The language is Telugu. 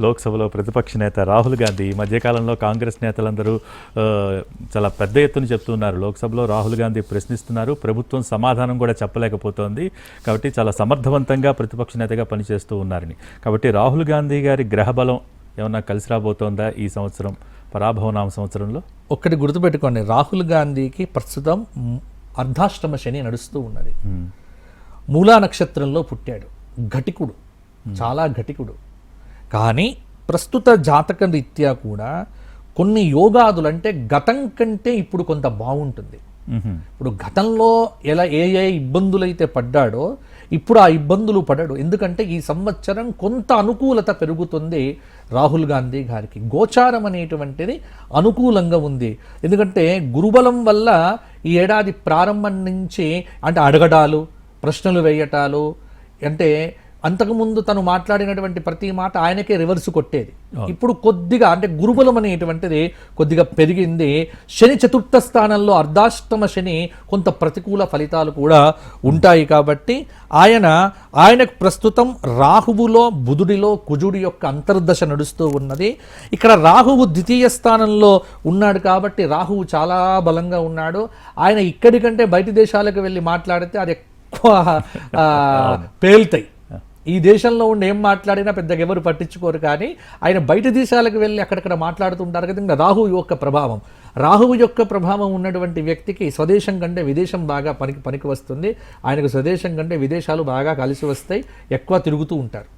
లోక్సభలో ప్రతిపక్ష నేత రాహుల్ గాంధీ ఈ మధ్యకాలంలో కాంగ్రెస్ నేతలందరూ చాలా పెద్ద ఎత్తున చెప్తున్నారు. లోక్సభలో రాహుల్ గాంధీ ప్రశ్నిస్తున్నారు, ప్రభుత్వం సమాధానం కూడా చెప్పలేకపోతోంది. కాబట్టి చాలా సమర్థవంతంగా ప్రతిపక్ష నేతగా పనిచేస్తూ ఉన్నారని. కాబట్టి రాహుల్ గాంధీ గారి గ్రహబలం ఏమన్నా కలిసి రాబోతోందా ఈ సంవత్సరం పరాభవనామ సంవత్సరంలో? ఒక్కటి గుర్తుపెట్టుకోండి, రాహుల్ గాంధీకి ప్రస్తుతం అర్ధాష్టమ శని నడుస్తూ ఉన్నది. మూలా నక్షత్రంలో పుట్టాడు, ఘటికుడు, చాలా ఘటికుడు. కానీ ప్రస్తుత జాతక రీత్యా కూడా కొన్ని యోగాదులు అంటే గతం కంటే ఇప్పుడు కొంత బాగుంటుంది. ఇప్పుడు గతంలో ఏ ఇబ్బందులైతే పడ్డాడో ఇప్పుడు ఆ ఇబ్బందులు పడడు. ఎందుకంటే ఈ సంవత్సరం కొంత అనుకూలత పెరుగుతుంది రాహుల్ గాంధీ గారికి. గోచారం అనేటువంటిది అనుకూలంగా ఉంది. ఎందుకంటే గురుబలం వల్ల ఈ ఏడాది ప్రారంభం నుంచి అంటే అడగడాలు, ప్రశ్నలు వేయటాలు, అంటే అంతకుముందు తను మాట్లాడినటువంటి ప్రతి మాట ఆయనకే రివర్స్ కొట్టేది. ఇప్పుడు కొద్దిగా అంటే గురుబలం అనేటువంటిది కొద్దిగా పెరిగింది. శని చతుర్థ స్థానంలో అర్ధాష్టమ శని కొంత ప్రతికూల ఫలితాలు కూడా ఉంటాయి. కాబట్టి ఆయనకు ప్రస్తుతం రాహువులో బుధుడిలో కుజుడి యొక్క అంతర్దశ నడుస్తూ ఉన్నది. ఇక్కడ రాహువు ద్వితీయ స్థానంలో ఉన్నాడు కాబట్టి రాహువు చాలా బలంగా ఉన్నాడు. ఆయన ఇక్కడి కంటే బయట దేశాలకు వెళ్ళి మాట్లాడితే అది ఎక్కువ పేలుతాయి. ఈ దేశంలో ఉండి ఏం మాట్లాడినా పెద్దగా ఎవరు పట్టించుకోరు. కానీ ఆయన బయట దేశాలకు వెళ్ళి అక్కడక్కడ మాట్లాడుతుంటారు కదా. ఇంకా రాహువు యొక్క ప్రభావం ఉన్నటువంటి వ్యక్తికి స్వదేశం కంటే విదేశం బాగా పనికి వస్తుంది. ఆయనకు స్వదేశం కంటే విదేశాలు బాగా కలిసి వస్తాయి, ఎక్కువ తిరుగుతూ ఉంటారు.